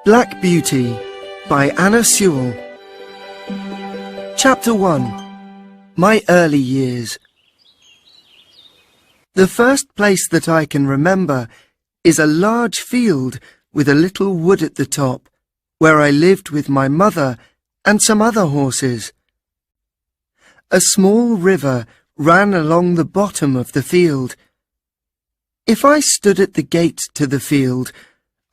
Black Beauty by Anna Sewell. Chapter 1. My Early Years. The first place that I can remember is a large field with a little wood at the top, where I lived with my mother and some other horses. A small river ran along the bottom of the field. If I stood at the gate to the field,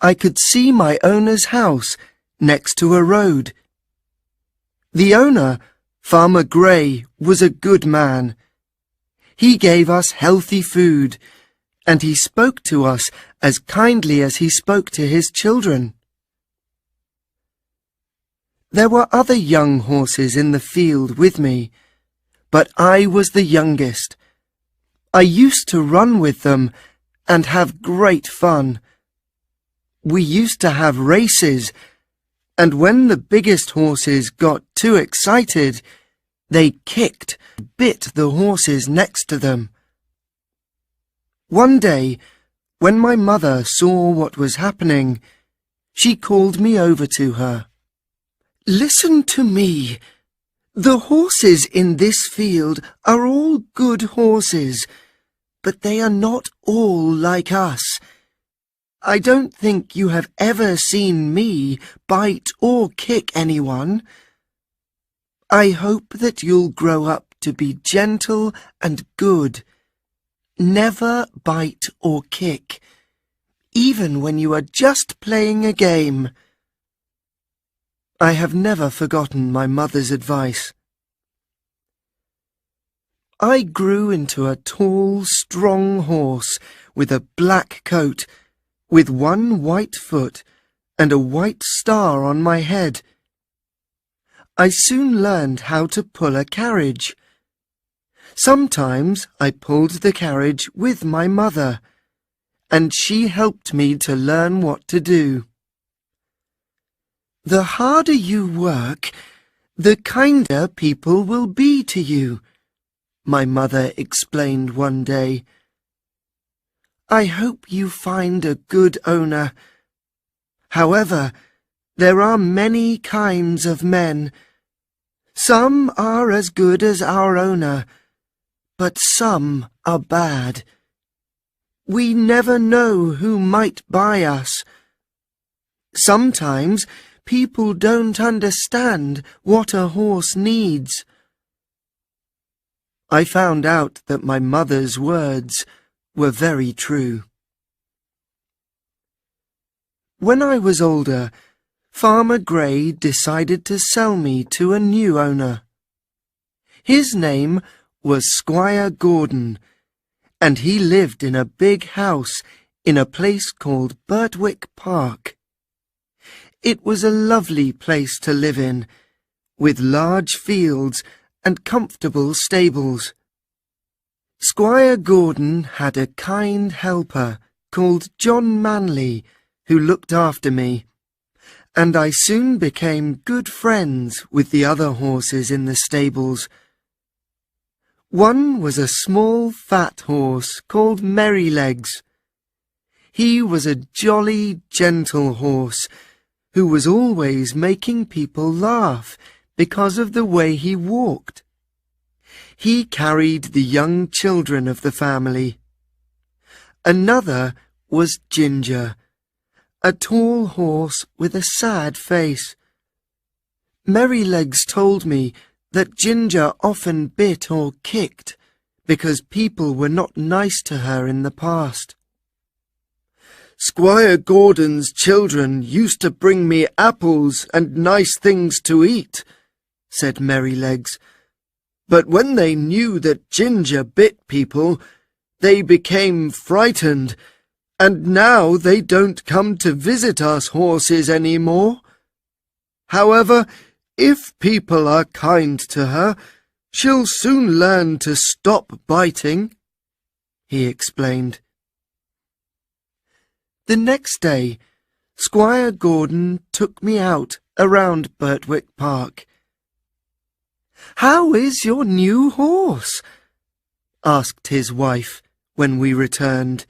I could see my owner's house next to a road. The owner, Farmer Gray, was a good man. He gave us healthy food, and he spoke to us as kindly as he spoke to his children. There were other young horses in the field with me, but I was the youngest. I used to run with them and have great fun. We used to have races, and when the biggest horses got too excited, they kicked, bit the horses next to them. One day, when my mother saw what was happening, she called me over to her. "Listen to me. The horses in this field are all good horses, but they are not all like us. I don't think you have ever seen me bite or kick anyone. I hope that you'll grow up to be gentle and good. Never bite or kick, even when you are just playing a game." I have never forgotten my mother's advice. I grew into a tall, strong horse with a black coat, with one white foot and a white star on my head. I soon learned how to pull a carriage. Sometimes I pulled the carriage with my mother, and she helped me to learn what to do. "The harder you work, the kinder people will be to you," my mother explained one day. "I hope you find a good owner. However, there are many kinds of men. Some are as good as our owner, but some are bad. We never know who might buy us. Sometimes people don't understand what a horse needs." I found out that my mother's words were very true. When I was older, Farmer Gray decided to sell me to a new owner. His name was Squire Gordon, and he lived in a big house in a place called Birtwick Park. It was a lovely place to live in, with large fields and comfortable stables. Squire Gordon had a kind helper called John Manley, who looked after me, and I soon became good friends with the other horses in the stables. One was a small fat horse called Merrylegs. He was a jolly, gentle horse who was always making people laugh because of the way he walked. He carried the young children of the family. Another was Ginger, a tall horse with a sad face. Merrylegs told me that Ginger often bit or kicked because people were not nice to her in the past. "Squire Gordon's children used to bring me apples and nice things to eat," said Merrylegs. "But when they knew that Ginger bit people, they became frightened, and now they don't come to visit us horses any more. However, if people are kind to her, she'll soon learn to stop biting," he explained. The next day, Squire Gordon took me out around Birtwick Park. "How is your new horse?" asked his wife when we returned.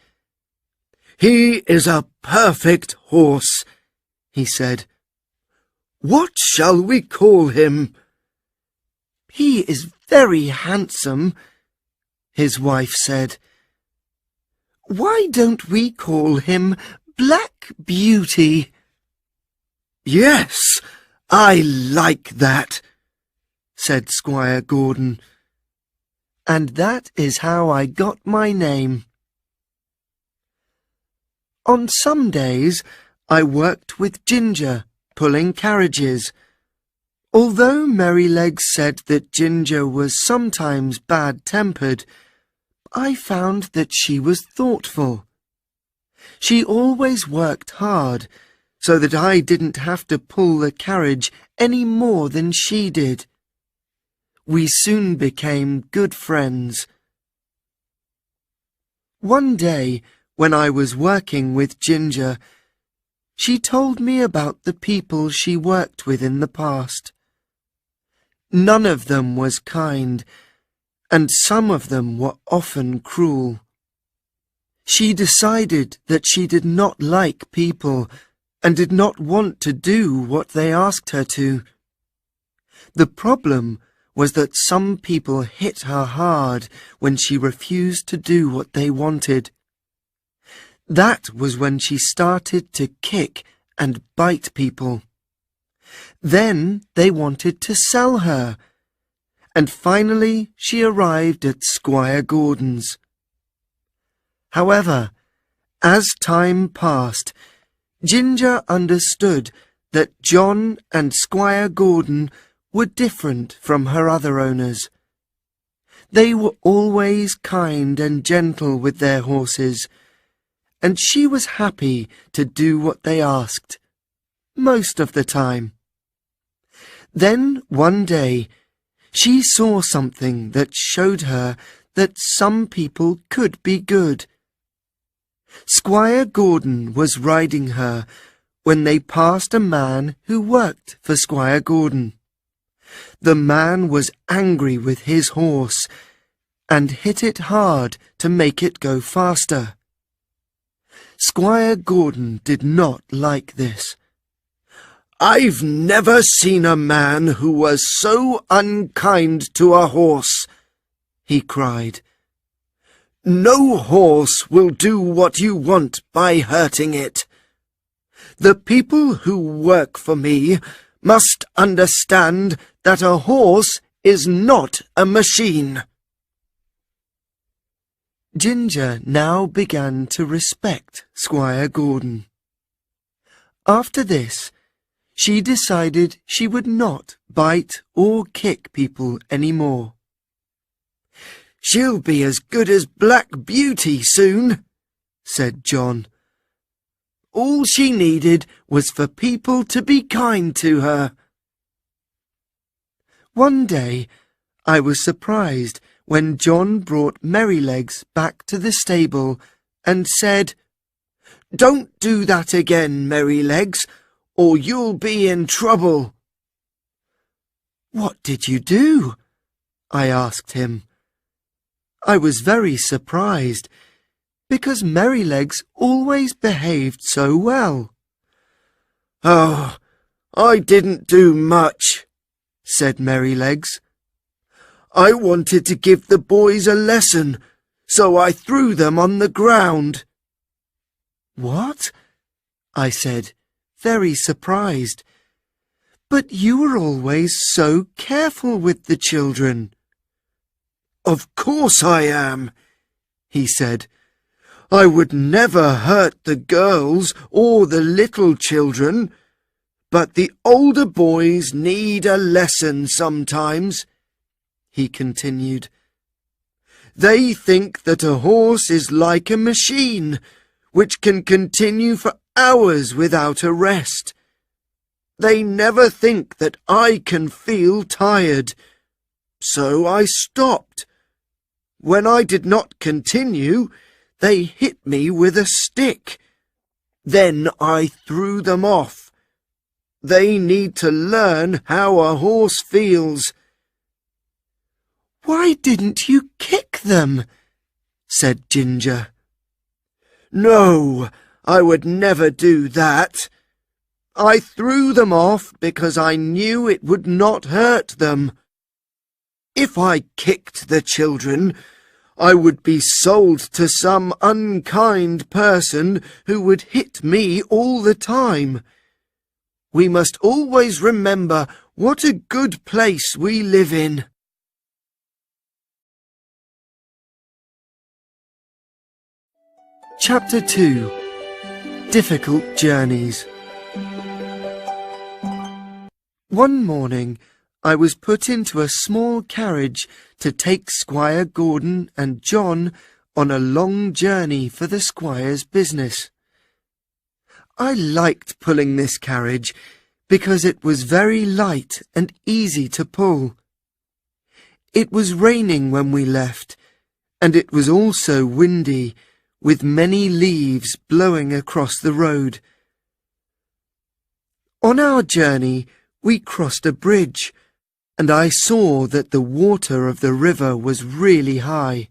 "He is a perfect horse," he said. "What shall we call him?" "He is very handsome," his wife said. "Why don't we call him Black Beauty?" "Yes, I like that," said Squire Gordon. And that is how I got my name. On some days, I worked with Ginger, pulling carriages. Although Merrylegs said that Ginger was sometimes bad-tempered, I found that she was thoughtful. She always worked hard, so that I didn't have to pull the carriage any more than she did. We soon became good friends. One day, when I was working with Ginger, she told me about the people she worked with in the past. None of them was kind, and some of them were often cruel. She decided that she did not like people and did not want to do what they asked her to. The problem was that some people hit her hard when she refused to do what they wanted. That was when she started to kick and bite people. Then they wanted to sell her, and finally she arrived at Squire Gordon's. However, as time passed, Ginger understood that John and Squire Gordon were different from her other owners. They were always kind and gentle with their horses, and she was happy to do what they asked, most of the time. Then one day, she saw something that showed her that some people could be good. Squire Gordon was riding her when they passed a man who worked for Squire Gordon. The man was angry with his horse and hit it hard to make it go faster. Squire Gordon did not like this. "I've never seen a man who was so unkind to a horse," he cried. "No horse will do what you want by hurting it. The people who work for me must understand that a horse is not a machine." Ginger now began to respect Squire Gordon. After this, she decided she would not bite or kick people any more. "She'll be as good as Black Beauty soon," said John. "All she needed was for people to be kind to her." One day, I was surprised when John brought Merrylegs back to the stable and said, "Don't do that again, Merrylegs, or you'll be in trouble." "What did you do?" I asked him. I was very surprised, because Merrylegs always behaved so well. "Oh, I didn't do much," said Merrylegs. "I wanted to give the boys a lesson, so I threw them on the ground." "What?" I said, very surprised. "But you were always so careful with the children." "Of course I am," he said. "I would never hurt the girls or the little children, but the older boys need a lesson sometimes," he continued. "They think that a horse is like a machine, which can continue for hours without a rest. They never think that I can feel tired. So I stopped. When I did not continue, they hit me with a stick. Then I threw them off. They need to learn how a horse feels." "Why didn't you kick them?" said Ginger. "No, I would never do that. I threw them off because I knew it would not hurt them. If I kicked the children, I would be sold to some unkind person who would hit me all the time. We must always remember what a good place we live in. Chapter 2. Difficult Journeys. One morning, I was put into a small carriage to take Squire Gordon and John on a long journey for the squire's business. I liked pulling this carriage because it was very light and easy to pull. It was raining when we left, and it was also windy, with many leaves blowing across the road. On our journey, we crossed a bridge, and I saw that the water of the river was really high.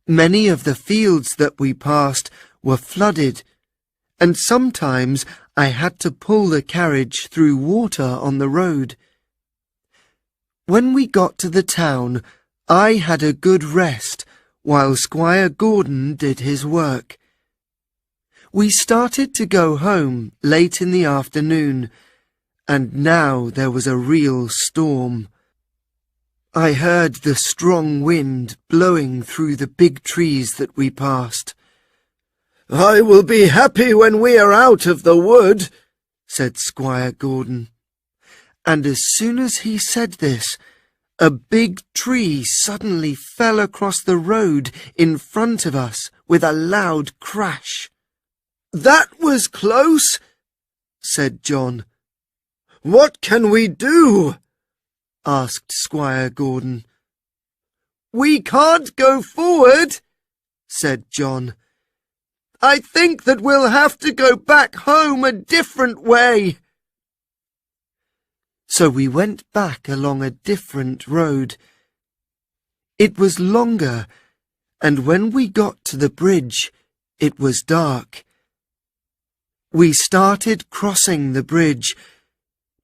Many of the fields that we passed were flooded, and sometimes I had to pull the carriage through water on the road. When we got to the town, I had a good rest, while Squire Gordon did his work. We started to go home late in the afternoon, and now there was a real storm. I heard the strong wind blowing through the big trees that we passed. "I will be happy when we are out of the wood," said Squire Gordon. And as soon as he said this, a big tree suddenly fell across the road in front of us with a loud crash. "That was close," said John. "What can we do?" asked Squire Gordon. "We can't go forward," said John. "I think that we'll have to go back home a different way." So we went back along a different road. It was longer, and when we got to the bridge, it was dark. We started crossing the bridge,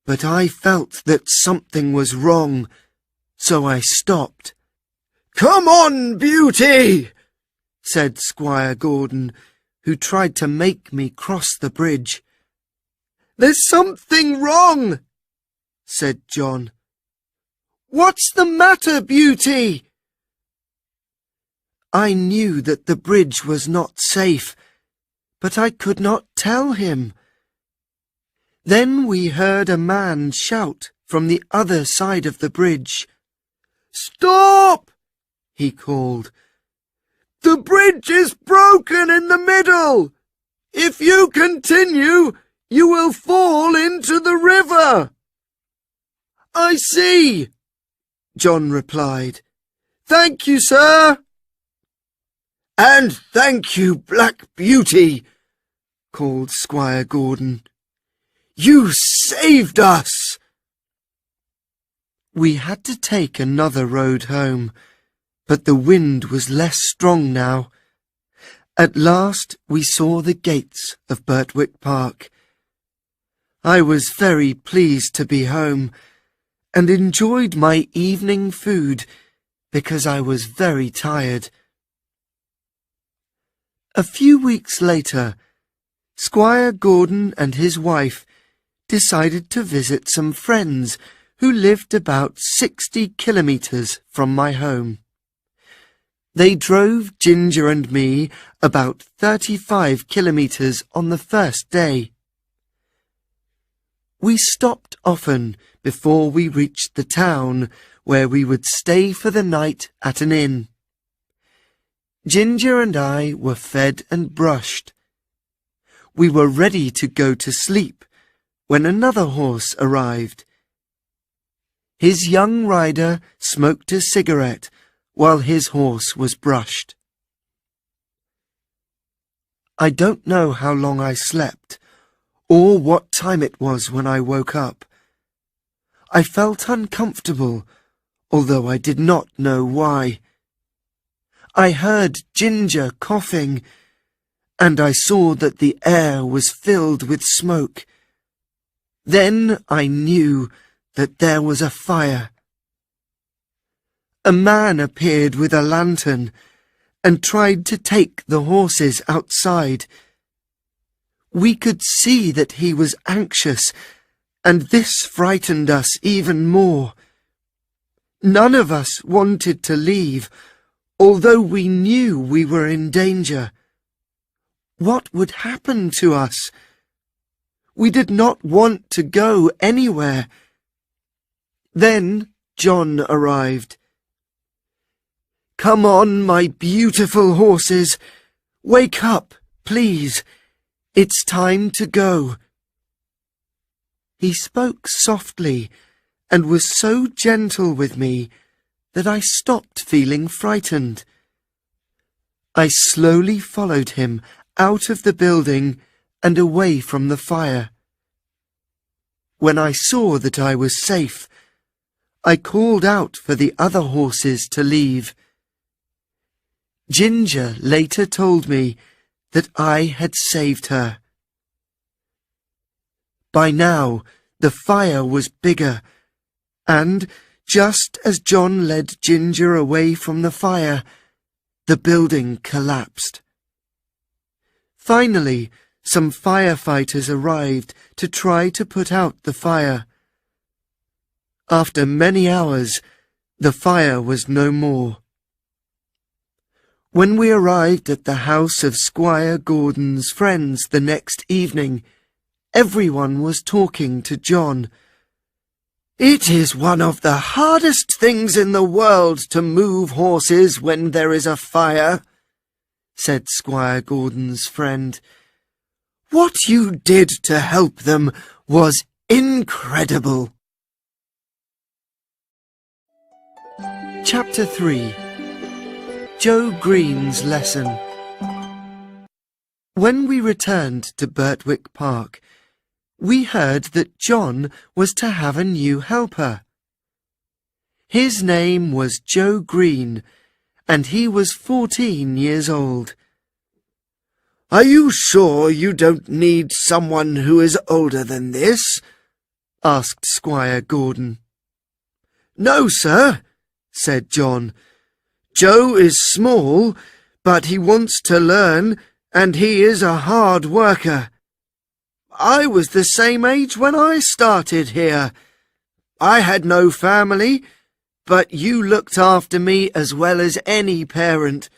but I felt that something was wrong, so I stopped. "Come on, Beauty," said Squire Gordon, who tried to make me cross the bridge. "There's something wrong," said John. "What's the matter, Beauty?" I knew that the bridge was not safe, but I could not tell him. Then we heard a man shout from the other side of the bridge. "Stop!" he called. "The bridge is broken in the middle. If you continue, you will fall into the river." "I see," John replied. "Thank you, sir." "And thank you, Black Beauty," called Squire Gordon. "You saved us." We had to take another road home, but the wind was less strong now. At last we saw the gates of Birtwick Park. I was very pleased to be home, and enjoyed my evening food because I was very tired. A few weeks later, Squire Gordon and his wife decided to visit some friends who lived about 60 kilometres from my home. They drove Ginger and me about 35 kilometres on the first day. We stopped often before we reached the town, where we would stay for the night at an inn. Ginger and I were fed and brushed. We were ready to go to sleep when another horse arrived. His young rider smoked a cigarette while his horse was brushed. I don't know how long I slept, or what time it was when I woke up. I felt uncomfortable, although I did not know why. I heard Ginger coughing, and I saw that the air was filled with smoke. Then I knew that there was a fire. A man appeared with a lantern and tried to take the horses outside. We could see that he was anxious, and this frightened us even more. None of us wanted to leave, although we knew we were in danger. What would happen to us? We did not want to go anywhere. Then John arrived. "Come on, my beautiful horses. Wake up, please. It's time to go." He spoke softly and was so gentle with me that I stopped feeling frightened. I slowly followed him out of the building and away from the fire. When I saw that I was safe, I called out for the other horses to leave. Ginger later told me that I had saved her. By now, the fire was bigger, and just as John led Ginger away from the fire, the building collapsed. Finally, some firefighters arrived to try to put out the fire. After many hours, the fire was no more. When we arrived at the house of Squire Gordon's friends the next evening, everyone was talking to John. "It is one of the hardest things in the world to move horses when there is a fire," said Squire Gordon's friend. "What you did to help them was incredible." Chapter 3. Joe Green's Lesson. When we returned to Birtwick Park, we heard that John was to have a new helper. His name was Joe Green, and he was 14 years old. "Are you sure you don't need someone who is older than this?" asked Squire Gordon. "No, sir," said John. "Joe is small, but he wants to learn, and he is a hard worker. I was the same age when I started here. I had no family, but you looked after me as well as any parent.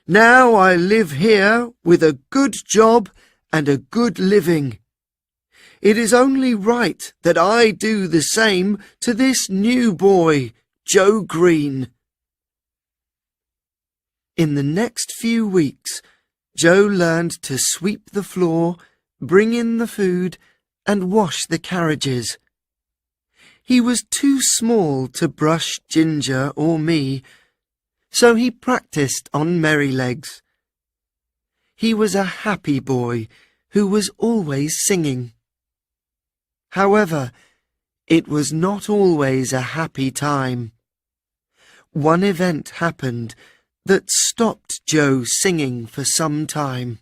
Now I live here with a good job and a good living. It is only right that I do the same to this new boy, Joe Green." In the next few weeks, Joe learned to sweep the floor, bring in the food, and wash the carriages. He was too small to brush Ginger or me, so he practiced on Merrylegs. He was a happy boy who was always singing. However, it was not always a happy time. One event happened that stopped Joe singing for some time.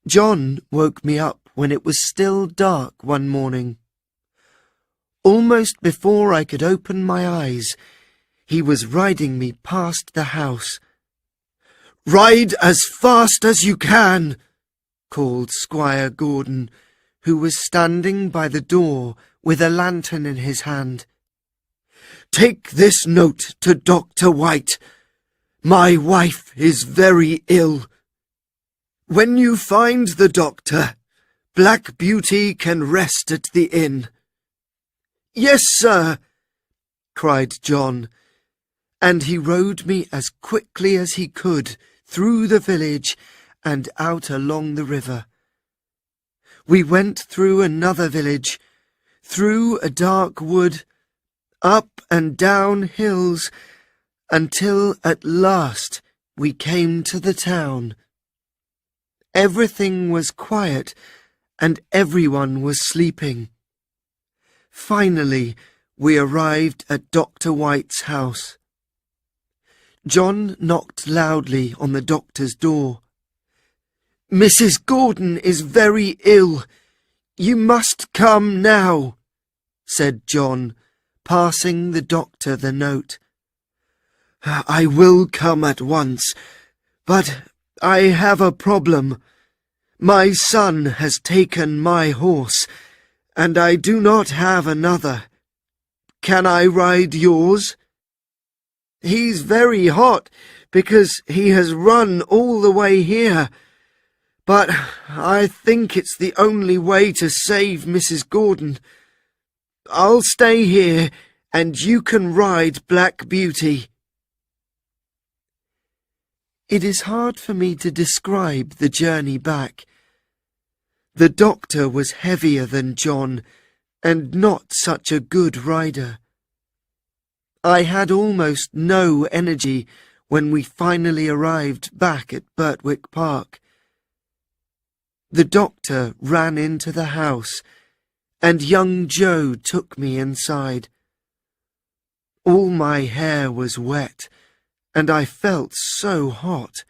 John woke me up when it was still dark one morning. Almost before I could open my eyes, he was riding me past the house. "Ride as fast as you can," called Squire Gordon, who was standing by the door with a lantern in his hand. "Take this note to Dr. White. My wife is very ill. When you find the doctor, Black Beauty can rest at the inn." "Yes, sir," cried John, and he rode me as quickly as he could through the village and out along the river. We went through another village, through a dark wood, up and down hills, until at last we came to the town. Everything was quiet, and everyone was sleeping. Finally, we arrived at Dr. White's house. John knocked loudly on the doctor's door. "Mrs. Gordon is very ill. You must come now," said John, passing the doctor the note. "I will come at once, but I have a problem. My son has taken my horse, and I do not have another. Can I ride yours? He's very hot because he has run all the way here, but I think it's the only way to save Mrs. Gordon. I'll stay here, and you can ride Black Beauty." It is hard for me to describe the journey back. The doctor was heavier than John, and not such a good rider. I had almost no energy when we finally arrived back at Birtwick Park. The doctor ran into the house, and young Joe took me inside. All my hair was wet, and I felt so hot.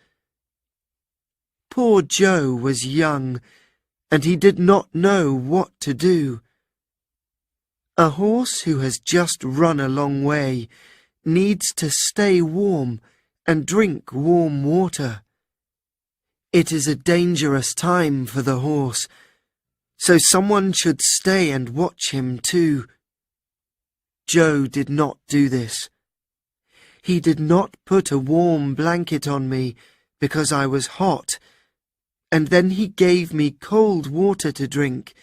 Poor Joe was young, and he did not know what to do. A horse who has just run a long way needs to stay warm and drink warm water. It is a dangerous time for the horse, so someone should stay and watch him too. Joe did not do this. He did not put a warm blanket on me because I was hot, and then he gave me cold water to drink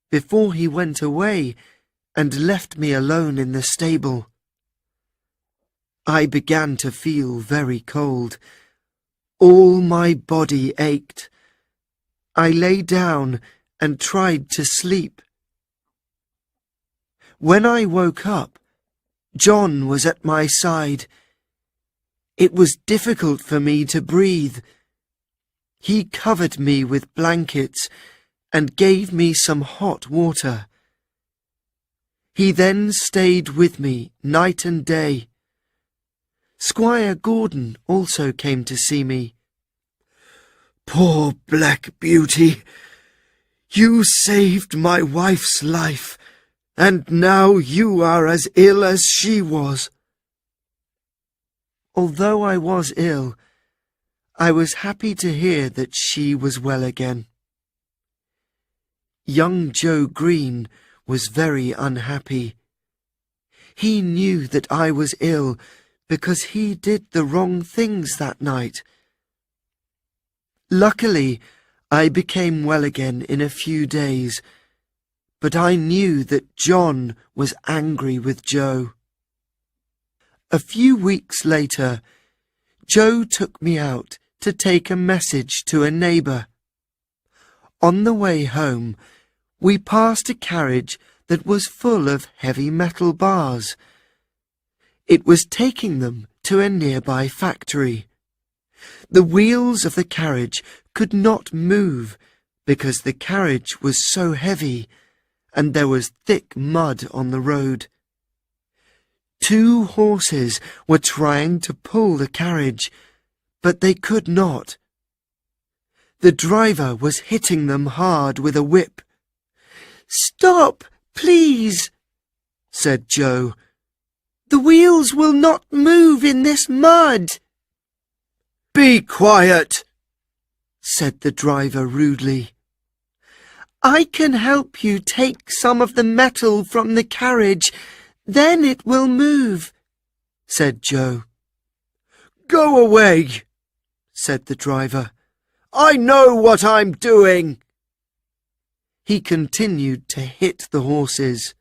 before he went away and left me alone in the stable. I began to feel very cold. All my body ached. I lay down and tried to sleep. When I woke up, John was at my side. It was difficult for me to breathe. He covered me with blankets and gave me some hot water. He then stayed with me night and day. Squire Gordon also came to see me. "Poor Black Beauty! You saved my wife's life, and now you are as ill as she was." Although I was ill, I was happy to hear that she was well again. Young Joe Green was very unhappy. He knew that I was ill because he did the wrong things that night. Luckily, I became well again in a few days, but I knew that John was angry with Joe. A few weeks later, Joe took me out to take a message to a neighbour. On the way home, we passed a carriage that was full of heavy metal bars. It was taking them to a nearby factory. The wheels of the carriage could not move because the carriage was so heavy and there was thick mud on the road. 2 horses were trying to pull the carriage, but they could not. The driver was hitting them hard with a whip. "Stop, please," said Joe. "The wheels will not move in this mud." "Be quiet," said the driver rudely. "I can help you take some of the metal from the carriage, then it will move," said Joe. "Go away," said the driver. "I know what I'm doing." He continued to hit the horses.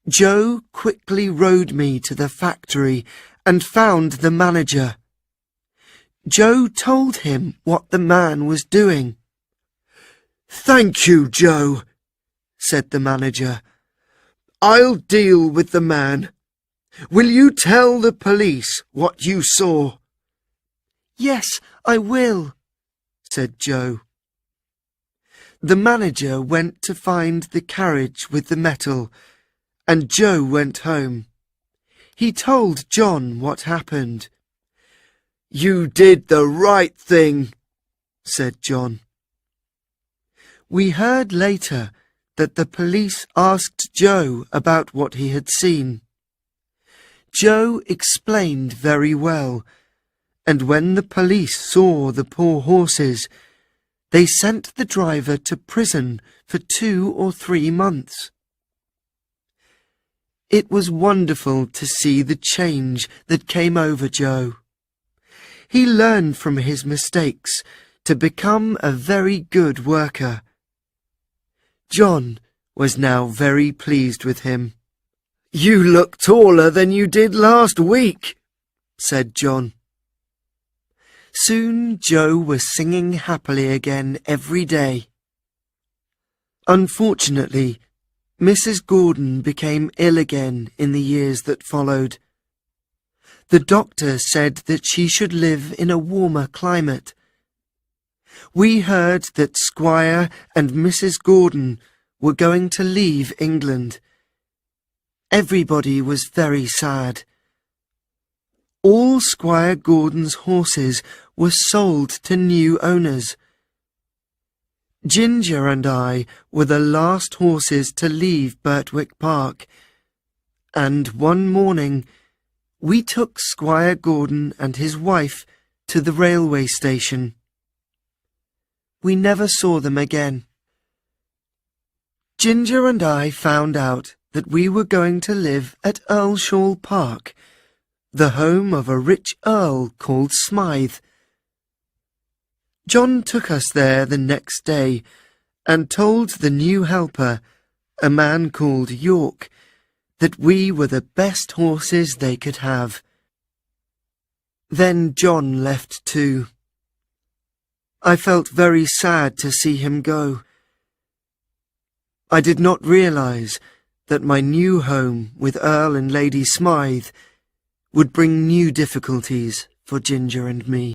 Joe quickly rode me to the factory and found the manager. Joe told him what the man was doing. "Thank you, Joe," said the manager. "I'll deal with the man. Will you tell the police what you saw?" "Yes, I will," said Joe. The manager went to find the carriage with the metal, and Joe went home. He told John what happened. "You did the right thing," said John. We heard later that the police asked Joe about what he had seen. Joe explained very well, and when the police saw the poor horses, they sent the driver to prison for 2 or 3 months. It was wonderful to see the change that came over Joe. He learned from his mistakes to become a very good worker. John was now very pleased with him. "You look taller than you did last week," said John. Soon Joe was singing happily again every day. Unfortunately, Mrs. Gordon became ill again in the years that followed. The doctor said that she should live in a warmer climate. We heard that Squire and Mrs. Gordon were going to leave England. Everybody was very sad. All Squire Gordon's horses were sold to new owners. Ginger and I were the last horses to leave Birtwick Park, and one morning we took Squire Gordon and his wife to the railway station. We never saw them again. Ginger and I found out that we were going to live at Earlshall Park, the home of a rich earl called Smythe. John took us there the next day and told the new helper, a man called York, that we were the best horses they could have. Then John left too. I felt very sad to see him go. I did not realize that my new home with Earl and Lady Smythe would bring new difficulties for Ginger and me.